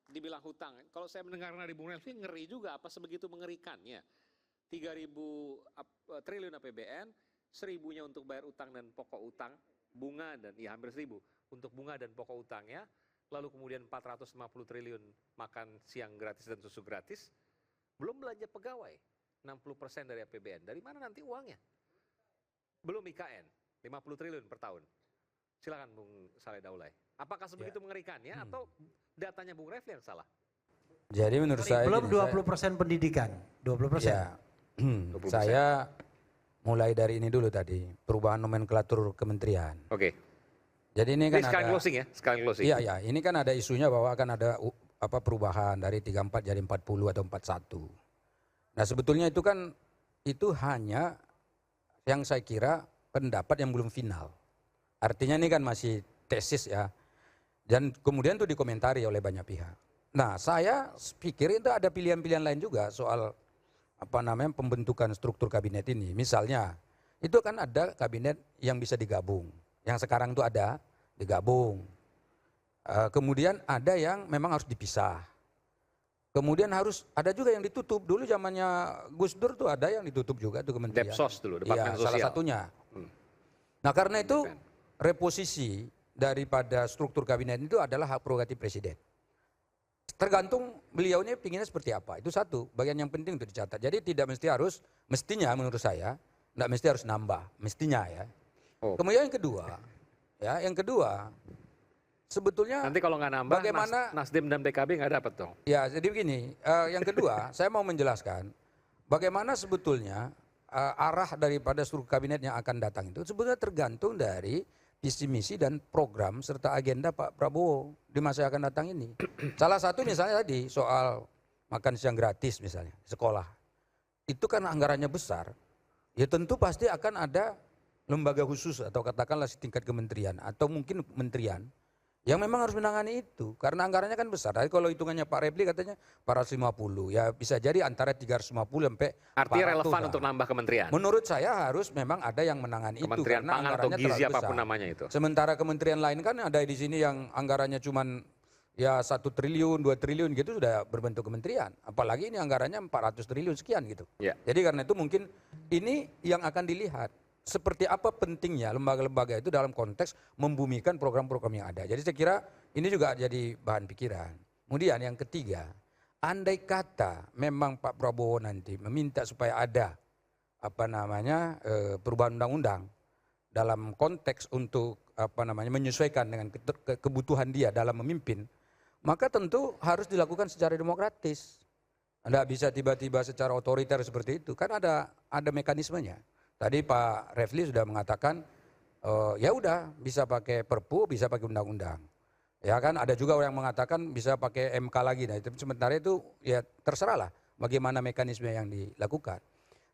dibilang hutang. Kalau saya mendengar dari Bung Refli ngeri juga, apa sebegitu mengerikannya? 3.000 triliun APBN, 1.000-nya untuk bayar utang dan pokok utang, bunga dan ya hampir 1.000 untuk bunga dan pokok utangnya, lalu kemudian 450 triliun makan siang gratis dan susu gratis, belum belanja pegawai, 60% dari APBN. Dari mana nanti uangnya? Belum IKN, 50 triliun per tahun. Silakan Bung Saleh Daulay. Apakah sebegitu mengerikannya atau datanya Bung Refli yang salah? Jadi menurut saya belum 20% pendidikan, 20%. Ya, saya mulai dari ini dulu tadi, perubahan nomenklatur kementerian. Oke. Jadi ini kan sekalian ada closing ya, sekalian closing. Iya, ya, ini kan ada isunya bahwa akan ada perubahan dari 34 jadi 40 atau 41. Nah, sebetulnya itu kan itu hanya yang saya kira pendapat yang belum final. Artinya ini kan masih tesis ya. Dan kemudian itu dikomentari oleh banyak pihak. Nah, saya pikir itu ada pilihan-pilihan lain juga soal pembentukan struktur kabinet ini. Misalnya, itu kan ada kabinet yang bisa digabung. Yang sekarang itu ada digabung. Kemudian ada yang memang harus dipisah. Kemudian harus ada juga yang ditutup. Dulu zamannya Gus Dur tuh ada yang ditutup juga tuh kementerian. Depsos dulu, Departemen Sosial. Salah satunya. Nah, karena itu reposisi daripada struktur kabinet itu adalah hak prerogatif presiden. Tergantung beliau ini pinginnya seperti apa. Itu satu, bagian yang penting untuk dicatat. Jadi tidak mesti harus, mestinya menurut saya, tidak mesti harus nambah, mestinya ya. Kemudian yang kedua, sebetulnya nanti kalau nggak nambah, bagaimana Nasdem dan PKB nggak dapat dong. Ya, jadi begini, yang kedua, saya mau menjelaskan bagaimana sebetulnya arah daripada struktur kabinet yang akan datang itu sebetulnya tergantung dari visi misi dan program serta agenda Pak Prabowo di masa yang akan datang ini. Salah satu misalnya tadi soal makan siang gratis misalnya sekolah. Itu kan anggarannya besar. Ya tentu pasti akan ada lembaga khusus atau katakanlah setingkat kementerian atau mungkin kementerian yang memang harus menangani itu karena anggarannya kan besar. Jadi kalau hitungannya Pak Refli katanya 450, ya bisa jadi antara 350 sampai 400. Artinya relevan untuk nambah kementerian. Menurut saya harus memang ada yang menangani itu Kementerian karena Pangan anggarannya atau Gizi terlalu apapun besar. namanya itu. Sementara kementerian lain kan ada di sini yang anggarannya cuman ya 1 triliun, 2 triliun gitu sudah berbentuk kementerian. Apalagi ini anggarannya 400 triliun sekian gitu. Ya. Jadi karena itu mungkin ini yang akan dilihat. Seperti apa pentingnya lembaga-lembaga itu dalam konteks membumikan program-program yang ada. Jadi saya kira ini juga jadi bahan pikiran. Kemudian yang ketiga, andai kata memang Pak Prabowo nanti meminta supaya ada perubahan undang-undang dalam konteks untuk menyesuaikan dengan kebutuhan dia dalam memimpin, maka tentu harus dilakukan secara demokratis. Anda bisa tiba-tiba secara otoriter seperti itu, kan ada mekanismenya. Tadi Pak Refli sudah mengatakan ya udah bisa pakai perpu, bisa pakai undang-undang. Ya kan ada juga orang yang mengatakan bisa pakai MK lagi. Nah, itu sementara itu ya terserahlah bagaimana mekanisme yang dilakukan.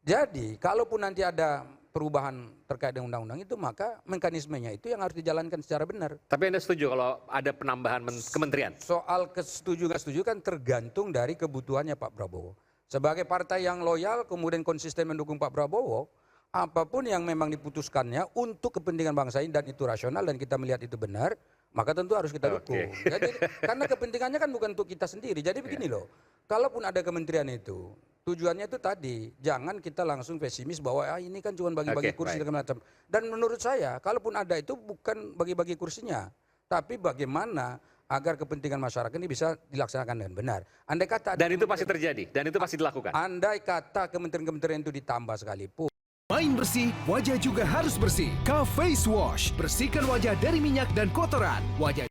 Jadi kalaupun nanti ada perubahan terkait dengan undang-undang itu maka mekanismenya itu yang harus dijalankan secara benar. Tapi Anda setuju kalau ada penambahan kementerian? Soal setuju nggak setuju kan tergantung dari kebutuhannya Pak Prabowo. Sebagai partai yang loyal kemudian konsisten mendukung Pak Prabowo, apapun yang memang diputuskannya untuk kepentingan bangsa ini dan itu rasional dan kita melihat itu benar, maka tentu harus kita dukung. Jadi, karena kepentingannya kan bukan untuk kita sendiri. Jadi begini loh, kalaupun ada kementerian itu, tujuannya itu tadi, jangan kita langsung pesimis bahwa ini kan cuma bagi-bagi kursi dan macam. Dan menurut saya, kalaupun ada itu bukan bagi-bagi kursinya, tapi bagaimana agar kepentingan masyarakat ini bisa dilaksanakan dengan benar. Andai kata dan itu pasti terjadi, dan itu pasti dilakukan. Andai kata kementerian-kementerian itu ditambah sekalipun. Main bersih, wajah juga harus bersih. K-Face Wash, bersihkan wajah dari minyak dan kotoran. Wajah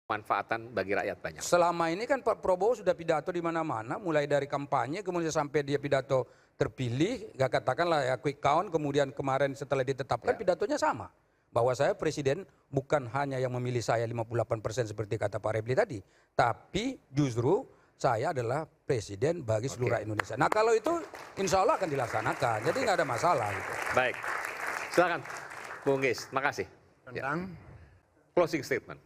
manfaatan bagi rakyat banyak. Selama ini kan Pak Prabowo sudah pidato di mana-mana, mulai dari kampanye, kemudian sampai dia pidato terpilih, gak katakanlah ya quick count, kemudian kemarin setelah ditetapkan pidatonya sama. Bahwa saya presiden bukan hanya yang memilih saya 58% seperti kata Pak Refli tadi, tapi justru saya adalah presiden bagi seluruh Indonesia. Nah kalau itu insya Allah akan dilaksanakan, jadi nggak ada masalah. Gitu. Baik, silakan Bung Gis, makasih. Tentang closing statement.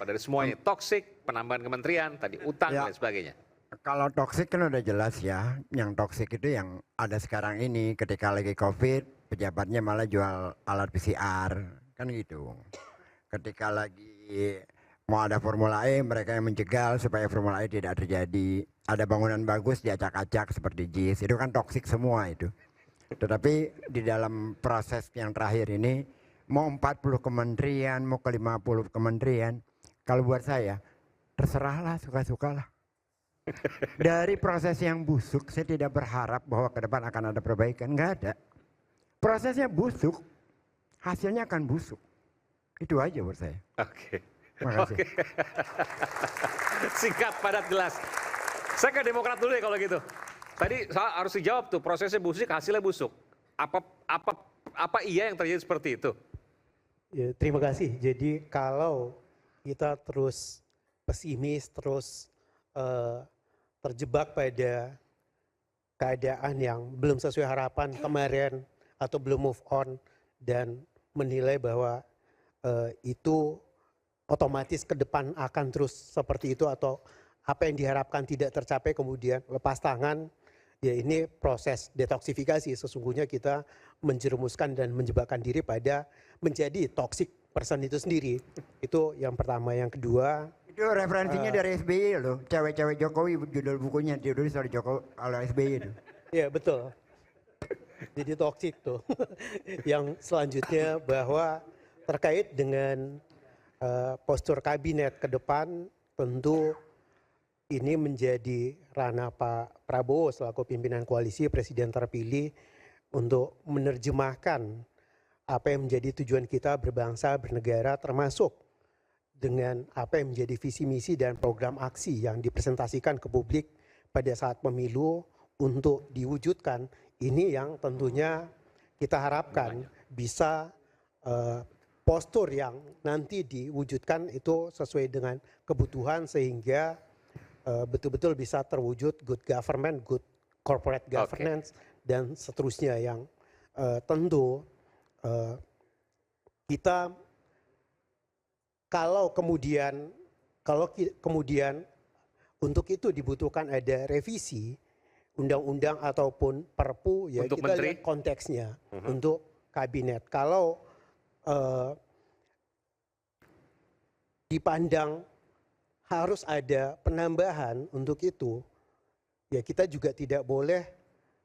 Dari semuanya, toksik, penambahan kementerian, tadi utang dan sebagainya. Kalau toksik kan udah jelas ya, yang toksik itu yang ada sekarang ini ketika lagi COVID, pejabatnya malah jual alat PCR, kan gitu. Ketika lagi Mau ada Formula E, mereka yang menjegal supaya Formula E tidak terjadi. Ada bangunan bagus diacak-acak seperti JIS, itu kan toksik semua itu. Tetapi di dalam proses yang terakhir ini, mau 40 kementerian, mau ke 50 kementerian, kalau buat saya, terserahlah, suka-sukalah. Dari proses yang busuk, saya tidak berharap bahwa ke depan akan ada perbaikan, nggak ada. Prosesnya busuk, hasilnya akan busuk. Itu aja buat saya. Oke. Makasih. Oke. Singkat, padat, jelas. Saya ke Demokrat dulu ya kalau gitu. Tadi harus dijawab tuh, prosesnya busuk, hasilnya busuk. Apa iya yang terjadi seperti itu? Ya, terima kasih. Jadi kalau kita terus pesimis, terus terjebak pada keadaan yang belum sesuai harapan kemarin atau belum move on dan menilai bahwa itu otomatis ke depan akan terus seperti itu atau apa yang diharapkan tidak tercapai kemudian lepas tangan, ya ini proses detoksifikasi. Sesungguhnya kita menjerumuskan dan menjebakkan diri pada menjadi toxic person itu sendiri. Itu yang pertama. Yang kedua, Itu referensinya dari SBY loh, cewek-cewek Jokowi judul bukunya ditulis oleh Jokowi kalau SBY itu. ya betul. Jadi toxic tuh. Yang selanjutnya bahwa terkait dengan postur kabinet ke depan, tentu ini menjadi ranah Pak Prabowo selaku pimpinan koalisi presiden terpilih untuk menerjemahkan apa yang menjadi tujuan kita berbangsa, bernegara, termasuk dengan apa yang menjadi visi misi dan program aksi yang dipresentasikan ke publik pada saat pemilu untuk diwujudkan. Ini yang tentunya kita harapkan bisa postur yang nanti diwujudkan itu sesuai dengan kebutuhan sehingga betul-betul bisa terwujud good government, good corporate governance, dan seterusnya yang tentu kita kalau kemudian untuk itu dibutuhkan ada revisi undang-undang ataupun perpu, ya Untuk kita menteri? lihat konteksnya untuk kabinet. Kalau dipandang harus ada penambahan untuk itu, ya kita juga tidak boleh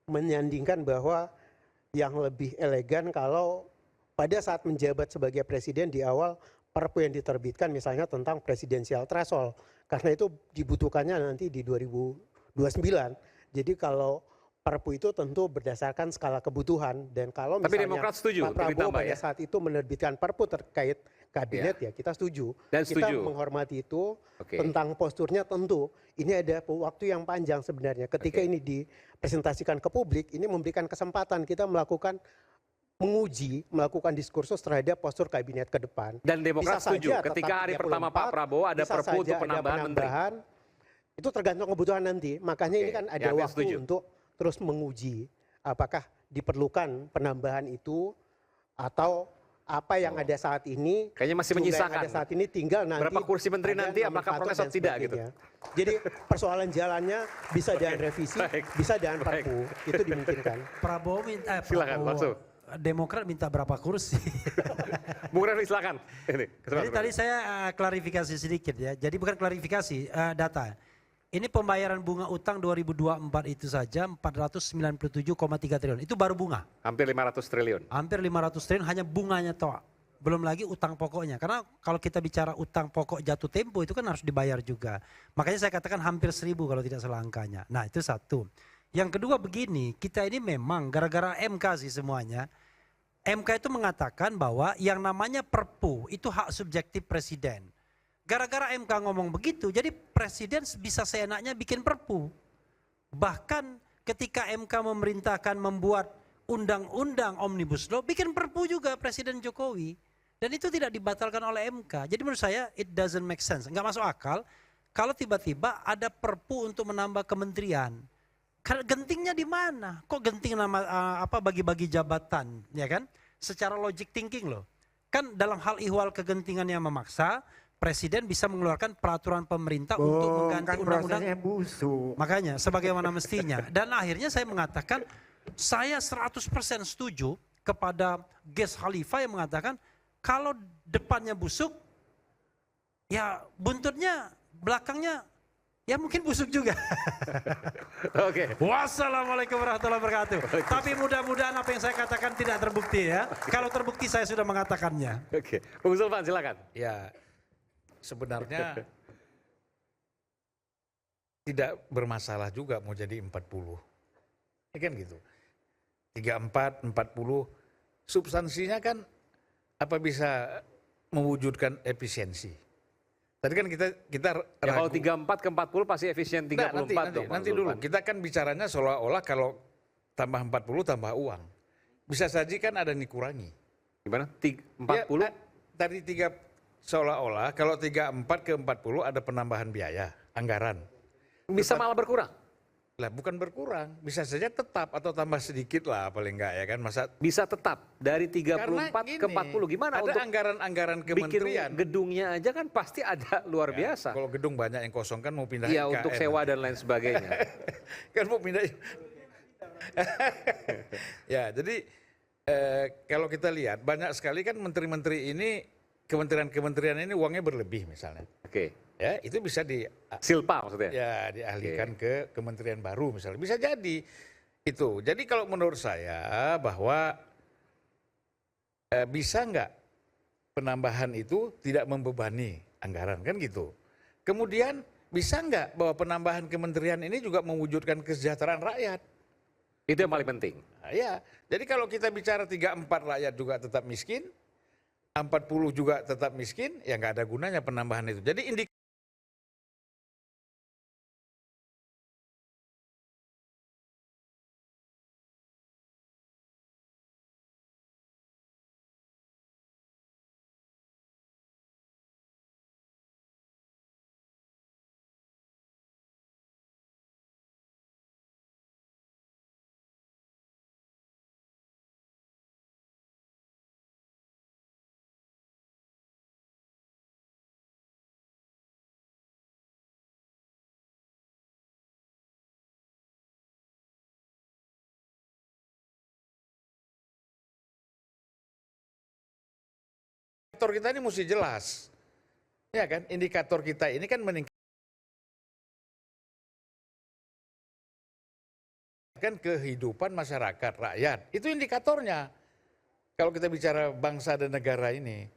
menyandingkan bahwa yang lebih elegan kalau pada saat menjabat sebagai presiden di awal perpu yang diterbitkan misalnya tentang presidensial threshold, karena itu dibutuhkannya nanti di 2029. Jadi kalau perpu itu tentu berdasarkan skala kebutuhan, dan kalau Tapi misalnya Demokrat setuju Pak untuk Prabowo ditambah pada ya? saat itu menerbitkan perpu terkait kabinet, ya kita setuju. Dan Kita setuju. menghormati itu. Oke. Tentang posturnya tentu ini ada waktu yang panjang sebenarnya. Ketika ini dipresentasikan ke publik, ini memberikan kesempatan kita melakukan melakukan diskursus terhadap postur kabinet ke depan. Dan Demokrat Bisa setuju saja ketika tetap hari pertama Pak 34, Prabowo ada bisa perpu saja untuk ada penambahan menteri. Itu tergantung kebutuhan nanti. Makanya ini Oke, kan ada ya, saya waktu setuju. untuk terus menguji apakah diperlukan penambahan itu atau apa yang ada saat ini. Kayaknya masih jumlah yang menyisakan. ada saat ini tinggal nanti. Berapa kursi menteri ada nanti, apakah nomenklatur protes dan atau tidak gitu. sebagainya. Jadi persoalan jalannya bisa dengan revisi, baik, bisa dengan baik. perpu. Itu dimungkinkan. Prabowo minta Silakan, langsung. Demokrat minta berapa kursi? Bung Refli silakan. Ini, Jadi tadi saya klarifikasi sedikit ya. Jadi bukan klarifikasi, data. Ini pembayaran bunga utang 2024 itu saja 497,3 triliun. Itu baru bunga. hampir 500 triliun. Hampir 500 triliun hanya bunganya toh. Belum lagi utang pokoknya. Karena kalau kita bicara utang pokok jatuh tempo itu kan harus dibayar juga. Makanya saya katakan hampir 1.000 kalau tidak salah angkanya. Nah itu satu. Yang kedua begini, kita ini memang gara-gara MK sih semuanya. MK itu mengatakan bahwa yang namanya perpu itu hak subjektif presiden. Gara-gara MK ngomong begitu, jadi presiden bisa seenaknya bikin perpu. Bahkan ketika MK memerintahkan membuat undang-undang Omnibus Law, bikin perpu juga Presiden Jokowi. Dan itu tidak dibatalkan oleh MK. Jadi menurut saya it doesn't make sense. Enggak masuk akal kalau tiba-tiba ada perpu untuk menambah kementerian. Karena gentingnya di mana? Kok genting nama bagi-bagi jabatan, ya kan? Secara logic thinking loh. Kan dalam hal ihwal kegentingan yang memaksa, presiden bisa mengeluarkan peraturan pemerintah untuk mengganti undang-undang. Prosesnya busuk. Makanya sebagaimana mestinya. Dan akhirnya saya mengatakan saya 100% setuju kepada Ges Khalifah yang mengatakan kalau depannya busuk ya buntutnya belakangnya ya mungkin busuk juga. Oke. Wassalamualaikum warahmatullahi wabarakatuh. Tapi mudah-mudahan apa yang saya katakan tidak terbukti ya. Kalau terbukti saya sudah mengatakannya. Oke. Bung Zulfan silakan. Ya, sebenarnya tidak bermasalah juga mau jadi 40. Ya kan gitu. 34, 40. Substansinya kan apa bisa mewujudkan efisiensi. Tadi kan kita Ya, kalau ragu. 34 ke 40 pasti efisien 34 dong. Bang Nanti dulu. Zulfan. Kita kan bicaranya seolah-olah kalau tambah 40 tambah uang. Bisa saja kan ada yang dikurangi. Gimana? 40? Ya, tadi seolah-olah kalau 34 ke 40 ada penambahan biaya, anggaran. Bisa malah berkurang. Lah bukan berkurang, bisa saja tetap atau tambah sedikit lah paling enggak ya kan. Masa Bisa tetap dari 34 karena ke 40. Gimana ada untuk anggaran-anggaran bikin kementerian. gedungnya aja kan pasti ada luar Ya, biasa. kalau gedung banyak yang kosong kan mau pindah Iya, IKN. untuk sewa dan lain sebagainya. Kan mau pindah. Ya, jadi kalau kita lihat banyak sekali kan menteri-menteri ini, kementerian-kementerian ini uangnya berlebih misalnya. Oke. Ya, itu bisa Silpa maksudnya. ya dialihkan ke kementerian baru misalnya. Bisa jadi itu. Jadi kalau menurut saya bahwa bisa nggak penambahan itu tidak membebani anggaran kan gitu. Kemudian bisa nggak bahwa penambahan kementerian ini juga mewujudkan kesejahteraan rakyat. Itu yang paling penting. Nah, ya, jadi kalau kita bicara 34 rakyat juga tetap miskin, 40 juga tetap miskin, ya nggak ada gunanya penambahan itu. Jadi indikator kita ini mesti jelas. Ya kan, indikator kita ini kan meningkatkan kehidupan masyarakat, rakyat. Itu indikatornya. Kalau kita bicara bangsa dan negara ini.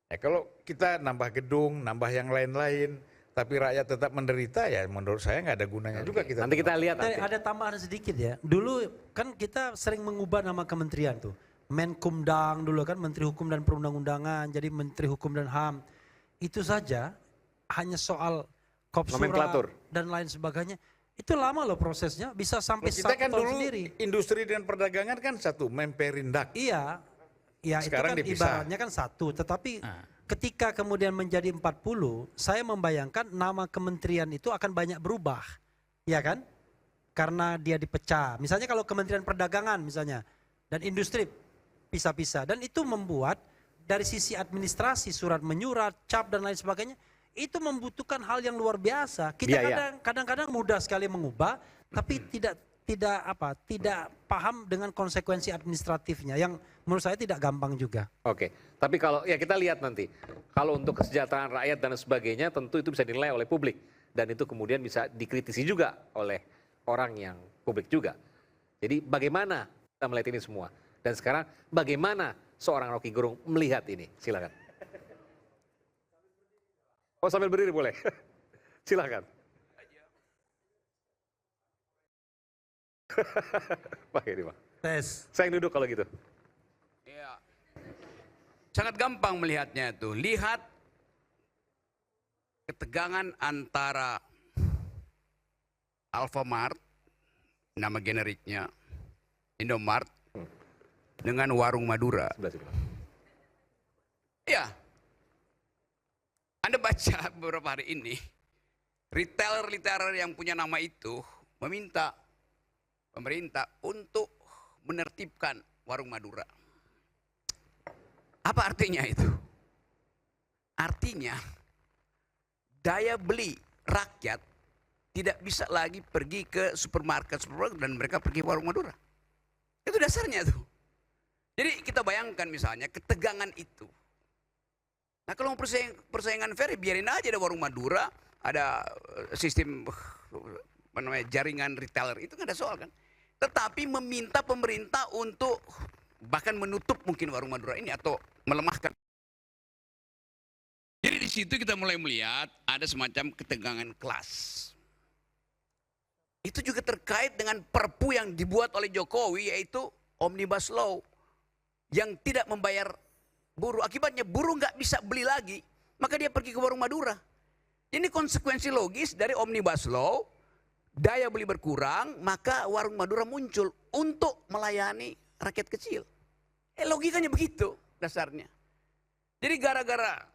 Ya kalau kita nambah gedung, nambah yang lain-lain, tapi rakyat tetap menderita, ya menurut saya nggak ada gunanya juga kita. Nanti kita lihat nanti. Ada tambahan sedikit ya. Dulu kan kita sering mengubah nama kementerian tuh. Menkumdang dulu kan, Menteri Hukum dan Perundang-undangan, jadi Menteri Hukum dan HAM. Itu saja hanya soal kopsura Nomenklatur. dan lain sebagainya. Itu lama loh prosesnya, bisa sampai Kita 1 kan tahun dulu sendiri. industri dan perdagangan kan satu, Memperindak. Iya, ya Sekarang itu kan dipisah. ibaratnya kan satu. Tetapi ketika kemudian menjadi 40, saya membayangkan nama kementerian itu akan banyak berubah. Ya kan? Karena dia dipecah. Misalnya kalau Kementerian Perdagangan misalnya, dan industri pisah-pisah. Dan itu membuat dari sisi administrasi, surat menyurat, cap dan lain sebagainya, itu membutuhkan hal yang luar biasa. Kita Biaya. kadang-kadang mudah sekali mengubah, tapi tidak paham dengan konsekuensi administratifnya yang menurut saya tidak gampang juga. Oke, tapi kalau ya kita lihat nanti, kalau untuk kesejahteraan rakyat dan sebagainya tentu itu bisa dinilai oleh publik dan itu kemudian bisa dikritisi juga oleh orang yang publik juga. Jadi bagaimana kita melihat ini semua dan sekarang bagaimana seorang Rocky Gerung melihat ini? Silakan. Oh sambil berdiri boleh, silakan. Pak ini Pak. Tes. Saya yang duduk kalau gitu. Ya, sangat gampang melihatnya itu. Lihat ketegangan antara Alfamart, nama generiknya, Indomart, dengan Warung Madura. Sebelah sini Pak. Ya, Anda baca beberapa hari ini, retailer-retailer yang punya nama itu meminta pemerintah untuk menertibkan Warung Madura. Apa artinya itu? Artinya daya beli rakyat tidak bisa lagi pergi ke supermarket dan mereka pergi ke Warung Madura. Itu dasarnya tuh. Jadi kita bayangkan misalnya ketegangan itu. Nah kalau mau persaingan fair, biarin aja ada warung Madura, ada sistem apa namanya, jaringan retailer, itu nggak ada soal kan. Tetapi meminta pemerintah untuk bahkan menutup mungkin warung Madura ini atau melemahkan. Jadi di situ kita mulai melihat ada semacam ketegangan kelas. Itu juga terkait dengan perpu yang dibuat oleh Jokowi, yaitu Omnibus Law, yang tidak membayar buruh. Akibatnya buruh nggak bisa beli lagi, maka dia pergi ke warung Madura. Ini konsekuensi logis dari Omnibus Law, daya beli berkurang, maka warung Madura muncul untuk melayani rakyat kecil. Logikanya begitu dasarnya. Jadi gara-gara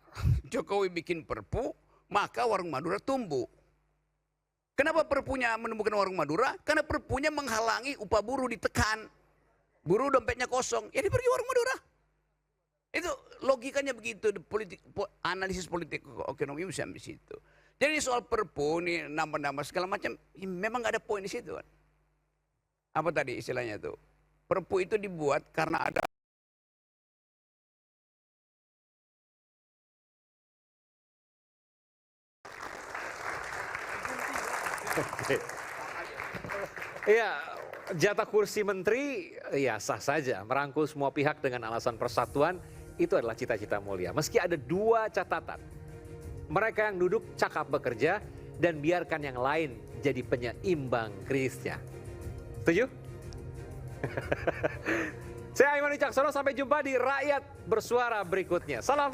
Jokowi bikin perpu, maka warung Madura tumbuh. Kenapa perpunya menumbuhkan warung Madura? Karena perpunya menghalangi upah buruh ditekan. Buruh dompetnya kosong, ya dia pergi warung Madura. Itu logikanya begitu, analisis politik ekonomi bisa sampai situ. Jadi soal perpu, nih nambah-nambah segala macam, ya memang nggak ada poin di situ kan. Apa tadi istilahnya tuh? Perpu itu dibuat karena ada Iya, jatah kursi menteri ya sah saja. Merangkul semua pihak dengan alasan persatuan, itu adalah cita-cita mulia. Meski ada dua catatan. Mereka yang duduk cakap bekerja dan biarkan yang lain jadi penyeimbang krisisnya. Setuju? Saya Aiman Wicaksono, sampai jumpa di Rakyat Bersuara berikutnya. Salam.